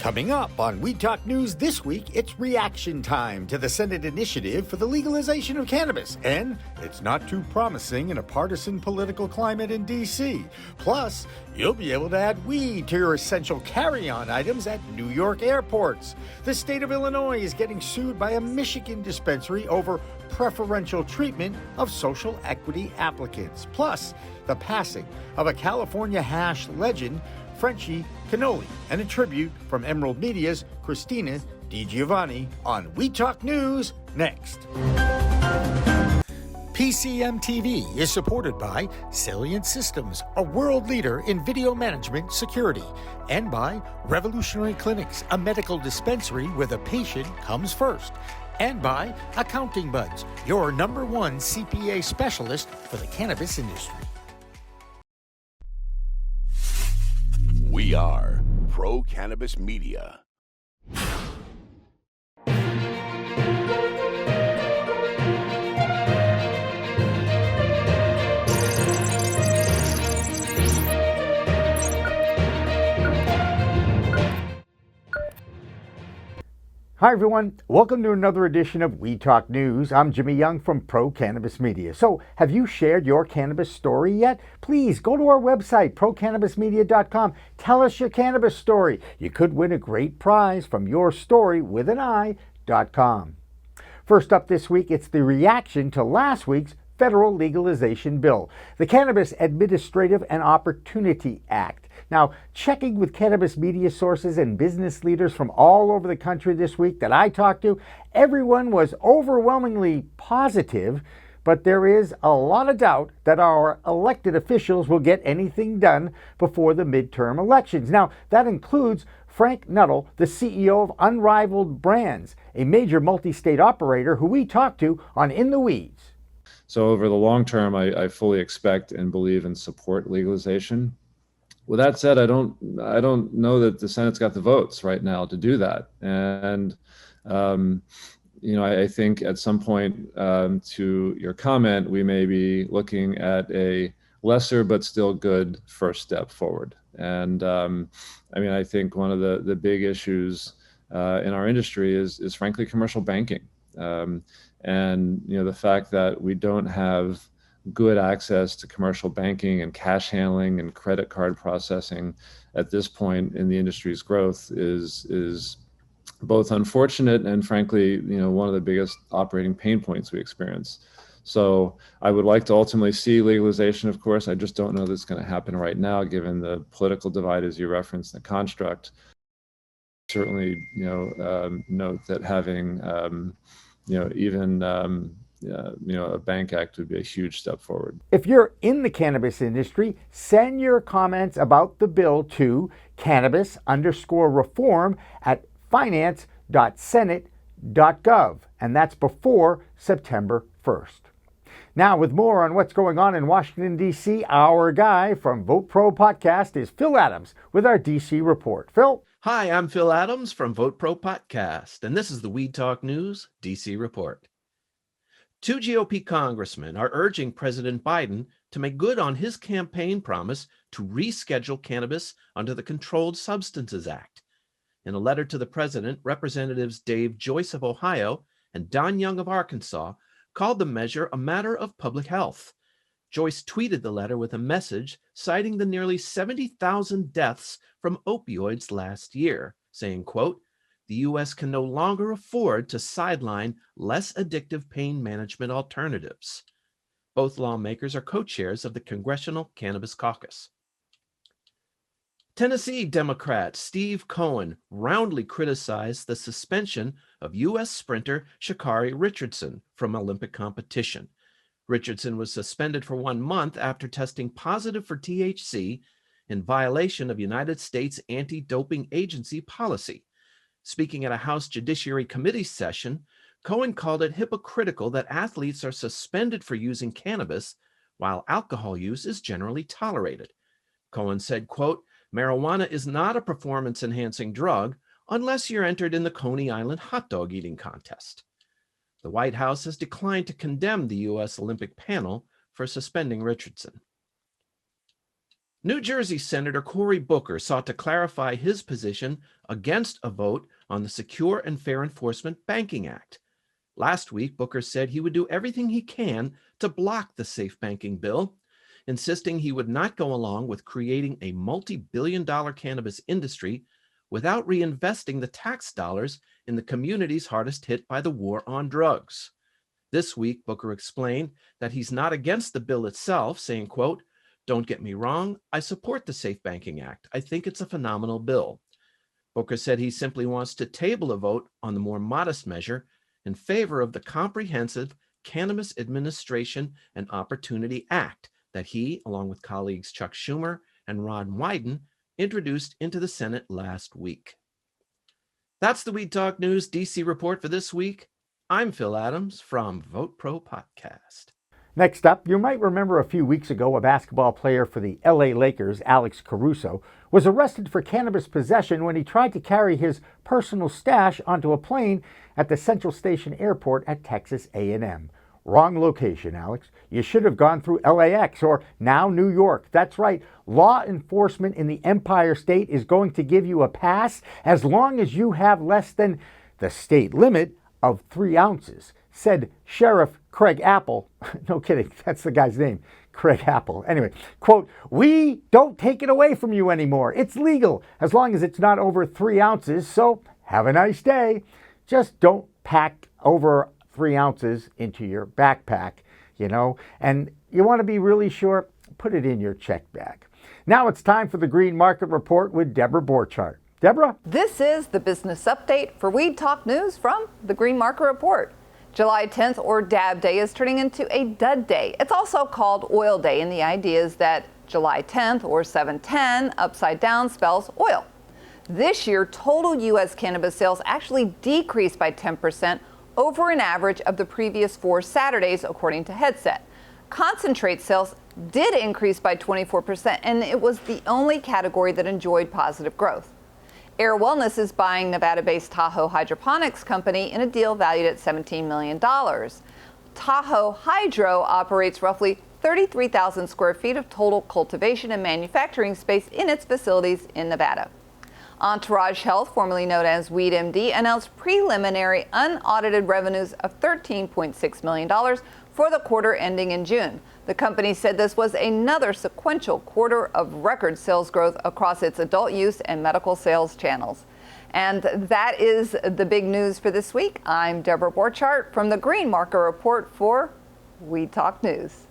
Coming up on We Talk News this week, it's reaction time to the Senate initiative for the legalization of cannabis. And it's not too promising in a partisan political climate in D.C. Plus, you'll be able to add weed to your essential carry-on items at New York airports. The state of Illinois is getting sued by a Michigan dispensary over preferential treatment of social equity applicants. Plus, the passing of a California hash legend, Frenchy Cannoli, and a tribute from Emerald Media's Christina DeGiovanni on We Talk News next. PCM TV is supported by Salient Systems, a world leader in video management security, and by Revolutionary Clinics, a medical dispensary where the patient comes first, and by Accounting Buds, your number one CPA specialist for the cannabis industry. We are Pro Cannabis Media. Hi everyone, welcome to another edition of We Talk News. I'm Jimmy Young from Pro Cannabis Media. So, have you shared your cannabis story yet? Please go to our website, procannabismedia.com. Tell us your cannabis story. You could win a great prize from yourstory.com. First up this week, it's the reaction to last week's federal legalization bill, the Cannabis Administrative and Opportunity Act. Now, checking with cannabis media sources and business leaders from all over the country this week that I talked to, everyone was overwhelmingly positive, but there is a lot of doubt that our elected officials will get anything done before the midterm elections. Now, that includes Frank Knuettel, the CEO of Unbridled Brands, a major multi-state operator who we talked to on In the Weeds. So over the long term, I fully expect and believe and support legalization. With that said, I don't know that the Senate's got the votes right now to do that. And I think at some point, to your comment, we may be looking at a lesser but still good first step forward. And I think one of the big issues in our industry is frankly commercial banking. And the fact that we don't have good access to commercial banking and cash handling and credit card processing at this point in the industry's growth is both unfortunate and frankly, one of the biggest operating pain points we experience. So I would like to ultimately see legalization, of course. I just don't know that's going to happen right now, given the political divide, as you referenced, the construct. Certainly, note that having, a bank act would be a huge step forward. If you're in the cannabis industry, send your comments about the bill to cannabis_reform at finance.senate.gov, and that's before September 1st. Now, with more on what's going on in Washington, D.C., our guy from Vote Pro Podcast is Phil Adams with our D.C. report. Phil? Hi, I'm Phil Adams from Vote Pro Podcast, and this is the We Talk News D.C. report. 2 GOP congressmen are urging President Biden to make good on his campaign promise to reschedule cannabis under the Controlled Substances Act. In a letter to the president, Representatives Dave Joyce of Ohio and Don Young of Arkansas called the measure a matter of public health. Joyce tweeted the letter with a message citing the nearly 70,000 deaths from opioids last year, saying, quote, "The U.S. can no longer afford to sideline less addictive pain management alternatives." Both lawmakers are co-chairs of the Congressional Cannabis Caucus. Tennessee Democrat Steve Cohen roundly criticized the suspension of U.S. sprinter Sha'Carri Richardson from Olympic competition. Richardson was suspended for 1 month after testing positive for THC in violation of United States anti-doping agency policy. Speaking at a House Judiciary Committee session, Cohen called it hypocritical that athletes are suspended for using cannabis while alcohol use is generally tolerated. Cohen said, quote, "Marijuana is not a performance-enhancing drug unless you're entered in the Coney Island hot dog eating contest." The White House has declined to condemn the U.S. Olympic panel for suspending Richardson. New Jersey Senator Cory Booker sought to clarify his position against a vote on the Secure and Fair Enforcement Banking Act. Last week, Booker said he would do everything he can to block the safe banking bill, insisting he would not go along with creating a multi-billion-dollar cannabis industry without reinvesting the tax dollars in the communities hardest hit by the war on drugs. This week, Booker explained that he's not against the bill itself, saying, quote, "Don't get me wrong, I support the Safe Banking Act. I think it's a phenomenal bill." Booker said he simply wants to table a vote on the more modest measure in favor of the Comprehensive Cannabis Administration and Opportunity Act that he, along with colleagues Chuck Schumer and Ron Wyden, introduced into the Senate last week. That's the Weed Talk News DC report for this week. I'm Phil Adams from Vote Pro Podcast. Next up, you might remember a few weeks ago a basketball player for the LA Lakers, Alex Caruso, was arrested for cannabis possession when he tried to carry his personal stash onto a plane at the Central Station Airport at Texas A&M. Wrong location, Alex. You should have gone through LAX or now New York. That's right. Law enforcement in the Empire State is going to give you a pass as long as you have less than the state limit of 3 ounces, said Sheriff Craig Apple. No kidding, that's the guy's name, Craig Apple. Anyway, quote, "We don't take it away from you anymore. It's legal as long as it's not over 3 ounces, so have a nice day. Just don't pack over 3 ounces into your backpack, and you want to be really sure, put it in your check bag." Now it's time for the Green Market Report with Debra Borchardt. Debra? This is the business update for Weed Talk News from the Green Market Report. July 10th, or Dab Day, is turning into a dud day. It's also called Oil Day, and the idea is that July 10th, or 710, upside down spells oil. This year, total U.S. cannabis sales actually decreased by 10% over an average of the previous 4 Saturdays, according to Headset. Concentrate sales did increase by 24%, and it was the only category that enjoyed positive growth. Air Wellness is buying Nevada-based Tahoe Hydroponics Company in a deal valued at $17 million. Tahoe Hydro operates roughly 33,000 square feet of total cultivation and manufacturing space in its facilities in Nevada. Entourage Health, formerly known as WeedMD, announced preliminary unaudited revenues of $13.6 million for the quarter ending in June. The company said this was another sequential quarter of record sales growth across its adult use and medical sales channels. And that is the big news for this week. I'm Debra Borchardt from the Green Market Report for Weed Talk News.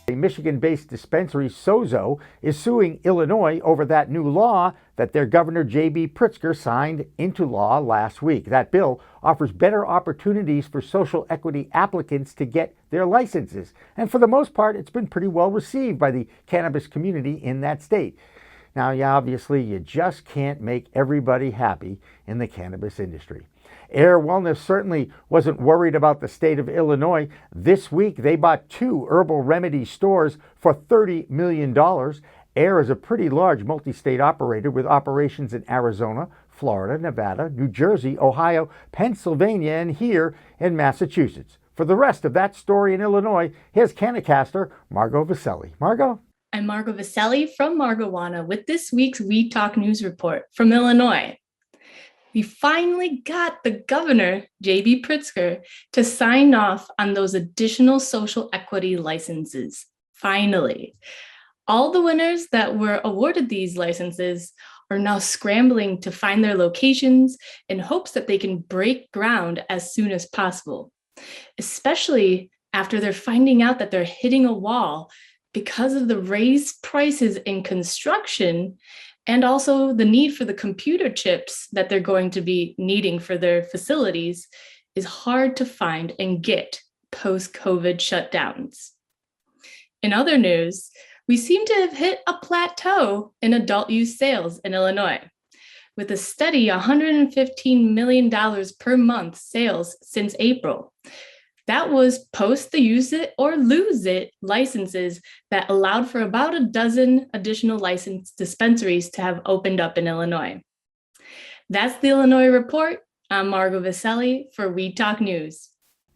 A Michigan-based dispensary, Sozo, is suing Illinois over that new law that their Governor J.B. Pritzker signed into law last week. That bill offers better opportunities for social equity applicants to get their licenses. And for the most part, it's been pretty well received by the cannabis community in that state. Now, obviously, you just can't make everybody happy in the cannabis industry. Air Wellness certainly wasn't worried about the state of Illinois. This week, they bought 2 herbal remedy stores for $30 million. Air is a pretty large multi-state operator with operations in Arizona, Florida, Nevada, New Jersey, Ohio, Pennsylvania, and here in Massachusetts. For the rest of that story in Illinois, here's Cannacaster Margot Vaselli. Margot? I'm Margot Vaselli from Margowana with this week's Weed Talk News Report from Illinois. We finally got the governor, J.B. Pritzker, to sign off on those additional social equity licenses. Finally. All the winners that were awarded these licenses are now scrambling to find their locations in hopes that they can break ground as soon as possible, especially after they're finding out that they're hitting a wall because of the raised prices in construction and also the need for the computer chips that they're going to be needing for their facilities is hard to find and get post-COVID shutdowns. In other news, we seem to have hit a plateau in adult use sales in Illinois, with a steady $115 million per month sales since April. That was post the use it or lose it licenses that allowed for about a dozen additional licensed dispensaries to have opened up in Illinois. That's the Illinois Report. I'm Margo Vaselli for Weed Talk News.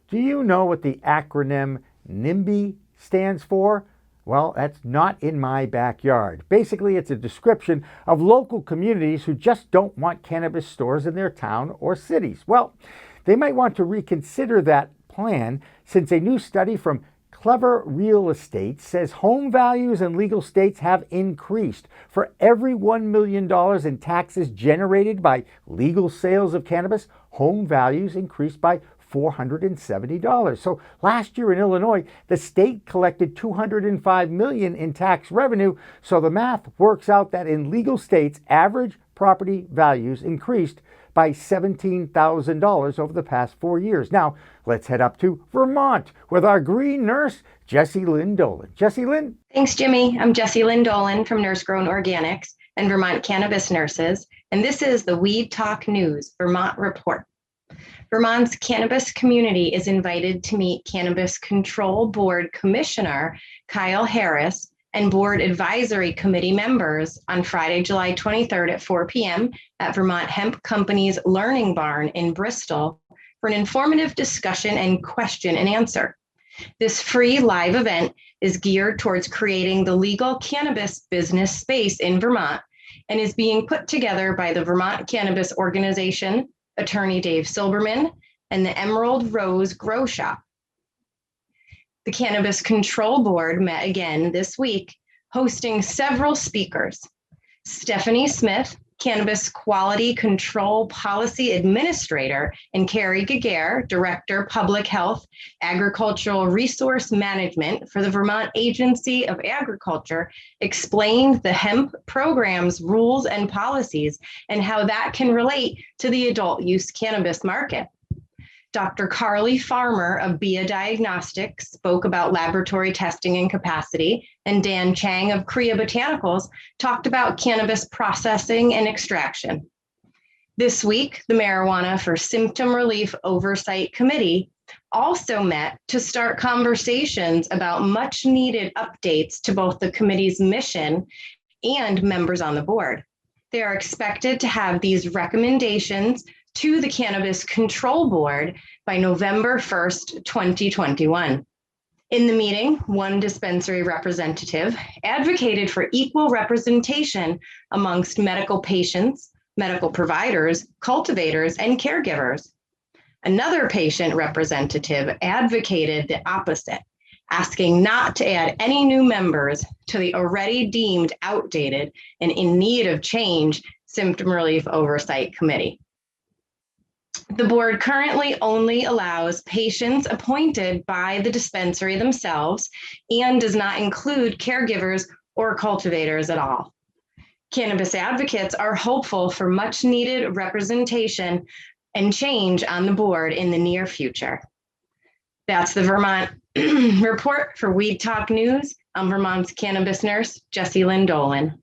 Do you know what the acronym NIMBY stands for? Well, that's not in my backyard. Basically, it's a description of local communities who just don't want cannabis stores in their town or cities. Well, they might want to reconsider that plan since a new study from Clever Real Estate says home values in legal states have increased. For every $1 million in taxes generated by legal sales of cannabis, home values increased by $470. So last year in Illinois, the state collected $205 million in tax revenue. So the math works out that in legal states, average property values increased by $17,000 over the past 4 years. Now, let's head up to Vermont with our green nurse, Jessie Lynn Dolan. Jessie Lynn? Thanks, Jimmy. I'm Jessie Lynn Dolan from Nurse Grown Organics and Vermont Cannabis Nurses, and this is the Weed Talk News Vermont Report. Vermont's cannabis community is invited to meet Cannabis Control Board Commissioner Kyle Harris and Board Advisory Committee members on Friday, July 23rd at 4 p.m. at Vermont Hemp Company's Learning Barn in Bristol for an informative discussion and question and answer. This free live event is geared towards creating the legal cannabis business space in Vermont and is being put together by the Vermont Cannabis Organization, Attorney Dave Silberman, and the Emerald Rose Grow Shop. The Cannabis Control Board met again this week, hosting several speakers. Stephanie Smith, Cannabis Quality Control Policy Administrator, and Carrie Giguere, Director, Public Health, Agricultural Resource Management for the Vermont Agency of Agriculture, explained the hemp program's rules and policies and how that can relate to the adult use cannabis market. Dr. Carly Farmer of BIA Diagnostics spoke about laboratory testing and capacity, and Dan Chang of Korea Botanicals talked about cannabis processing and extraction. This week, the Marijuana for Symptom Relief Oversight Committee also met to start conversations about much needed updates to both the committee's mission and members on the board. They are expected to have these recommendations to the Cannabis Control Board by November 1st, 2021. In the meeting, one dispensary representative advocated for equal representation amongst medical patients, medical providers, cultivators, and caregivers. Another patient representative advocated the opposite, asking not to add any new members to the already deemed outdated and in need of change Symptom Relief Oversight Committee. The board currently only allows patients appointed by the dispensary themselves and does not include caregivers or cultivators at all. Cannabis advocates are hopeful for much needed representation and change on the board in the near future. That's the Vermont report for Weed Talk News. I'm Vermont's cannabis nurse, Jessie Lynn Dolan.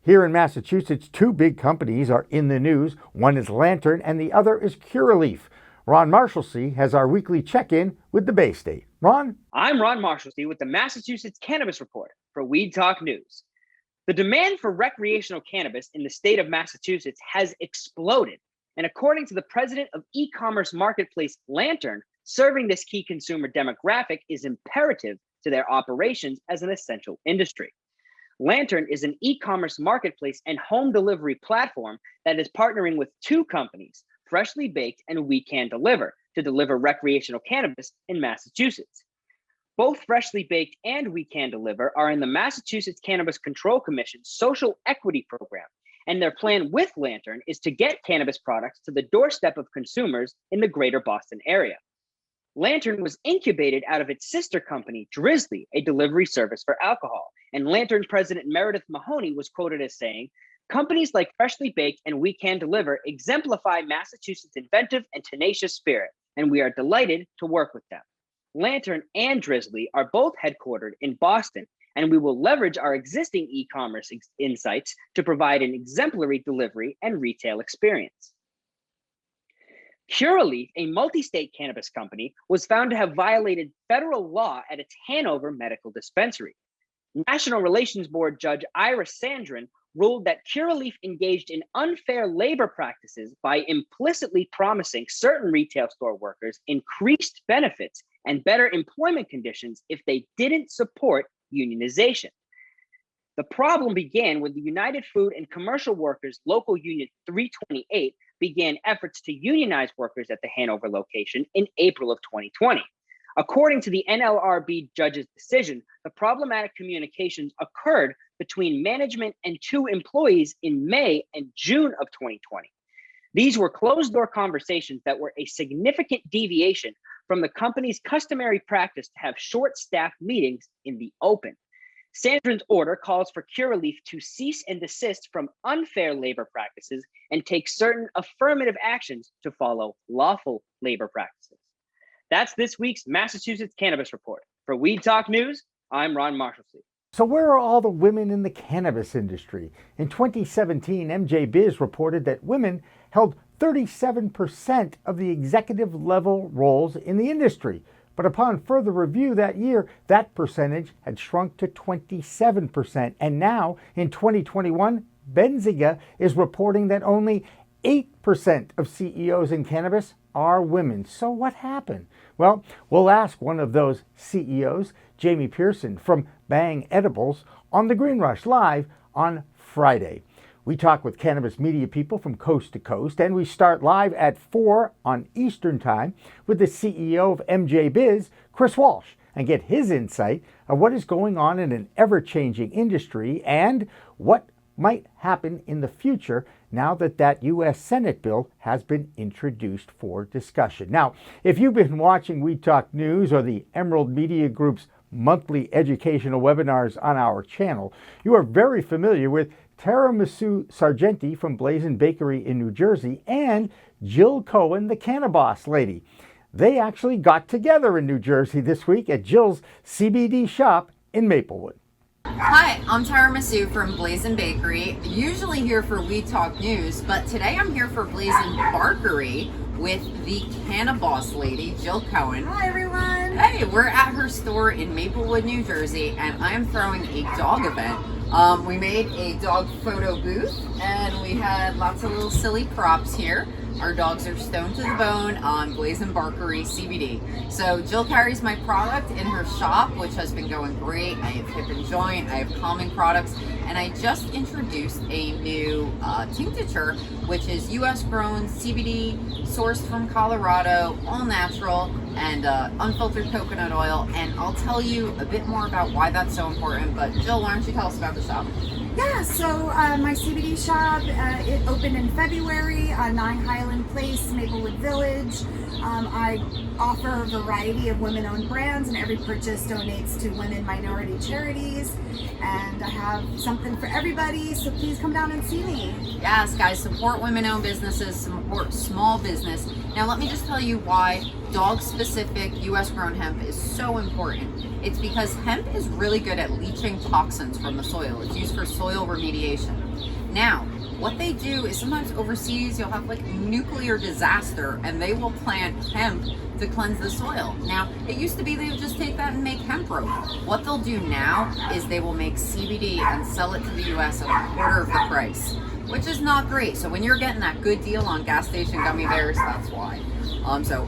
Here in Massachusetts, two big companies are in the news. One is Lantern and the other is Curaleaf. Ron Marshalsea has our weekly check-in with the Bay State. Ron? I'm Ron Marshalsea with the Massachusetts Cannabis Report for Weed Talk News. The demand for recreational cannabis in the state of Massachusetts has exploded. And according to the president of e-commerce marketplace Lantern, serving this key consumer demographic is imperative to their operations as an essential industry. Lantern is an e-commerce marketplace and home delivery platform that is partnering with two companies, Freshly Baked and We Can Deliver, to deliver recreational cannabis in Massachusetts. Both Freshly Baked and We Can Deliver are in the Massachusetts Cannabis Control Commission's Social Equity Program, and their plan with Lantern is to get cannabis products to the doorstep of consumers in the greater Boston area. Lantern was incubated out of its sister company, Drizzly, a delivery service for alcohol. And Lantern president Meredith Mahoney was quoted as saying, "Companies like Freshly Baked and We Can Deliver exemplify Massachusetts' inventive and tenacious spirit, and we are delighted to work with them. Lantern and Drizzly are both headquartered in Boston, and we will leverage our existing e-commerce insights to provide an exemplary delivery and retail experience." Curaleaf, a multi-state cannabis company, was found to have violated federal law at its Hanover medical dispensary. National Relations Board Judge Ira Sandrin ruled that Curaleaf engaged in unfair labor practices by implicitly promising certain retail store workers increased benefits and better employment conditions if they didn't support unionization. The problem began when the United Food and Commercial Workers Local Union 328 began efforts to unionize workers at the Hanover location in April of 2020. According to the NLRB judge's decision, the problematic communications occurred between management and two employees in May and June of 2020. These were closed-door conversations that were a significant deviation from the company's customary practice to have short-staffed meetings in the open. Sandrin's order calls for Curaleaf to cease and desist from unfair labor practices and take certain affirmative actions to follow lawful labor practices. That's this week's Massachusetts Cannabis Report. For Weed Talk News, I'm Ron Marshalsea. So where are all the women in the cannabis industry? In 2017, MJ Biz reported that women held 37% of the executive level roles in the industry. But upon further review that year, that percentage had shrunk to 27%. And now, in 2021, Benzinga is reporting that only 8% of CEOs in cannabis are women. So what happened? Well, we'll ask one of those CEOs, Jamie Pearson from Bang Edibles, on The Green Rush Live on Friday. We talk with cannabis media people from coast to coast, and we start live at 4 on Eastern Time with the CEO of MJ Biz, Chris Walsh, and get his insight of what is going on in an ever-changing industry and what might happen in the future now that that U.S. Senate bill has been introduced for discussion. Now, if you've been watching We Talk News or the Emerald Media Group's monthly educational webinars on our channel, you are very familiar with Tara Misu Sargenti from Blazin' Bakery in New Jersey and Jill Cohen, the Canna Boss Lady. They actually got together in New Jersey this week at Jill's CBD shop in Maplewood. Hi, I'm Tara Misu from Blazin' Bakery, usually here for We Talk News, but today I'm here for Blazin' Bakery with the Canna Boss Lady, Jill Cohen. Hi everyone! Hey, we're at her store in Maplewood, New Jersey, and I am throwing a dog event. We made a dog photo booth, and we had lots of little silly props here. Our dogs are stoned to the bone on Blazin' Bakery CBD. So Jill carries my product in her shop, which has been going great. I have hip and joint, I have calming products, and I just introduced a new tincture, which is U.S. grown CBD, sourced from Colorado, all natural, and unfiltered coconut oil. And I'll tell you a bit more about why that's so important. But Jill, why don't you tell us about the shop? Yeah, so my CBD shop, it opened in February, 9 Highland Place, Maplewood Village. I offer a variety of women-owned brands, and every purchase donates to women minority charities. And I have something for everybody, so please come down and see me. Yes, guys, support women-owned businesses, support small business. Now, let me just tell you why dog-specific U.S.-grown hemp is so important. It's because hemp is really good at leaching toxins from the soil. It's used for soil remediation. Now, what they do is sometimes overseas you'll have like nuclear disaster and they will plant hemp to cleanse the soil. Now, it used to be they would just take that and make hemp rope. What they'll do now is they will make CBD and sell it to the US at a quarter of the price, which is not great. So when you're getting that good deal on gas station gummy bears, that's why. So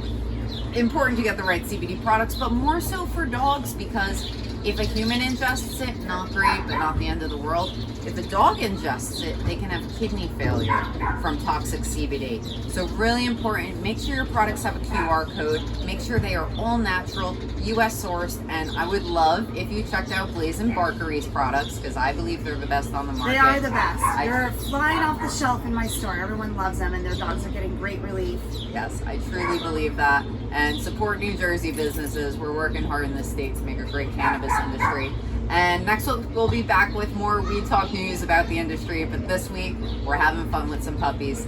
important to get the right CBD products, but more so for dogs, because if a human ingests it, not great, but not the end of the world. If a dog ingests it, they can have kidney failure from toxic CBD. So really important, make sure your products have a QR code, make sure they are all natural, US sourced, and I would love if you checked out Blazin' Bakery's products, because I believe they're the best on the market. They are the best. They're flying off the shelf in my store. Everyone loves them, and their dogs are getting great relief. Yes, I truly believe that. And support New Jersey businesses. We're working hard in this state to make a great cannabis industry. And next week we'll be back with more We Talk News about the industry, but this week we're having fun with some puppies.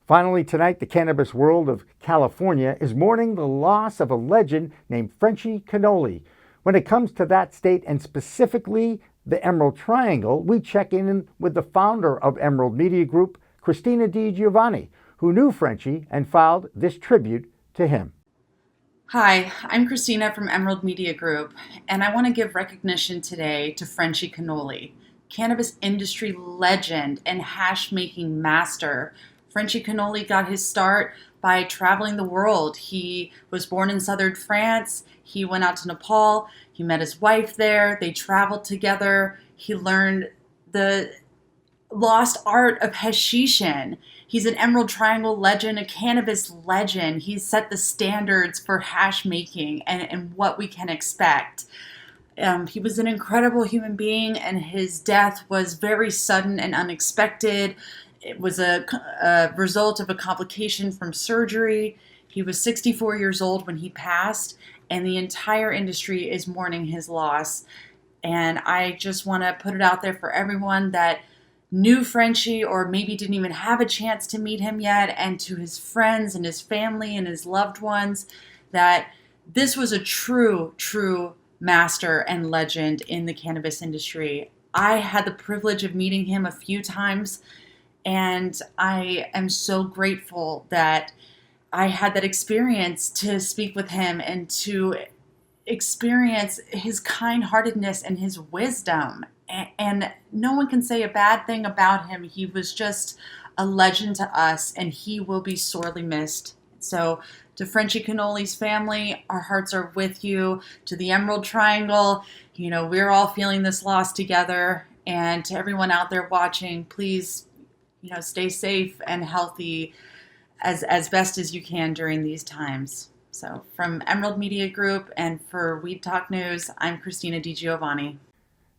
Finally tonight, the cannabis world of California is mourning the loss of a legend named Frenchy Cannoli. When it comes to that state, and specifically the Emerald Triangle, we check in with the founder of Emerald Media Group, Christina DeGiovanni, who knew Frenchy and filed this tribute to him. Hi, I'm Christina from Emerald Media Group, and I want to give recognition today to Frenchy Cannoli, cannabis industry legend and hash-making master. Frenchy Cannoli got his start by traveling the world. He was born in southern France. He went out to Nepal. He met his wife there. They traveled together. He learned the lost art of hashishin. He's an Emerald Triangle legend, a cannabis legend. He's set the standards for hash making and what we can expect. He was an incredible human being, and his death was very sudden and unexpected. It was a result of a complication from surgery. He was 64 years old when he passed, and the entire industry is mourning his loss. And I just want to put it out there for everyone that knew Frenchy or maybe didn't even have a chance to meet him yet, and to his friends and his family and his loved ones, that this was a true master and legend in the cannabis industry. I had the privilege of meeting him a few times, and I am so grateful that I had that experience to speak with him and to experience his kind-heartedness and his wisdom. And no one can say a bad thing about him. He was just a legend to us, and he will be sorely missed. So to Frenchy Cannoli's family, our hearts are with you. To the Emerald Triangle, we're all feeling this loss together. And to everyone out there watching, please, stay safe and healthy as best as you can during these times. So from Emerald Media Group and for Weed Talk News, I'm Christina DeGiovanni.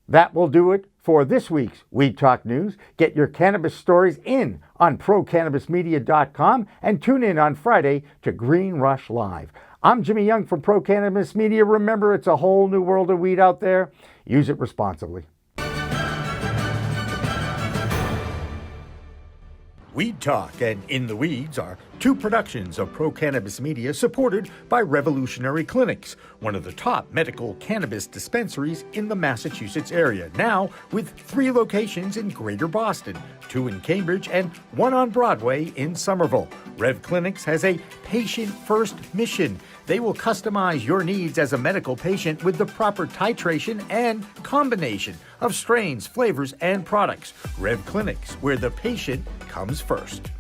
That will do it for this week's Weed Talk News. Get your cannabis stories in on ProCannabisMedia.com and tune in on Friday to Green Rush Live. I'm Jimmy Young from Pro Cannabis Media. Remember, it's a whole new world of weed out there. Use it responsibly. Weed Talk and In the Weeds are two productions of Pro Cannabis Media supported by Revolutionary Clinics, one of the top medical cannabis dispensaries in the Massachusetts area, now with 3 locations in Greater Boston, 2 in Cambridge and 1 on Broadway in Somerville. Rev Clinics has a patient-first mission. They will customize your needs as a medical patient with the proper titration and combination of strains, flavors, and products. Rev Clinics, where the patient comes first.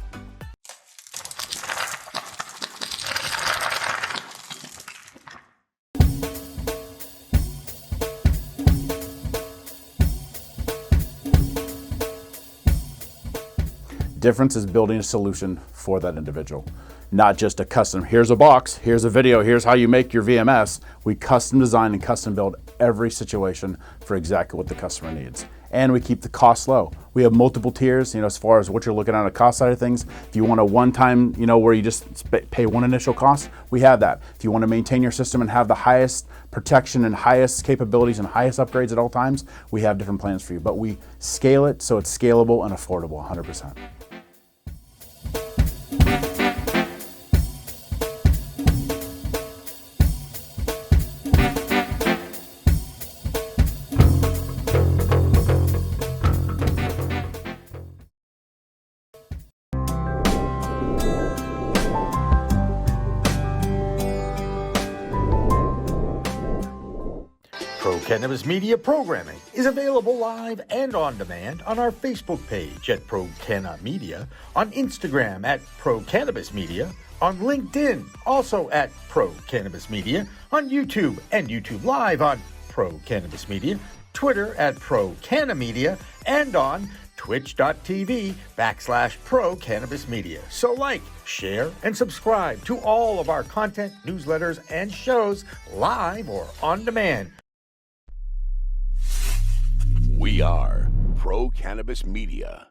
Difference is building a solution for that individual. Not just a custom, here's a box, here's a video, here's how you make your VMS. We custom design and custom build every situation for exactly what the customer needs. And we keep the costs low. We have multiple tiers, as far as what you're looking at on the cost side of things. If you want a one-time, where you just pay one initial cost, we have that. If you want to maintain your system and have the highest protection and highest capabilities and highest upgrades at all times, we have different plans for you. But we scale it so it's scalable and affordable 100%. Pro Cannabis Media programming is available live and on demand on our Facebook page at Pro Canna Media, on Instagram at Pro Cannabis Media, on LinkedIn also at Pro Cannabis Media, on YouTube and YouTube Live on Pro Cannabis Media, Twitter at Pro Canna Media, and on twitch.tv/Pro Cannabis Media. So like, share, and subscribe to all of our content, newsletters, and shows live or on demand. We are Pro Cannabis Media.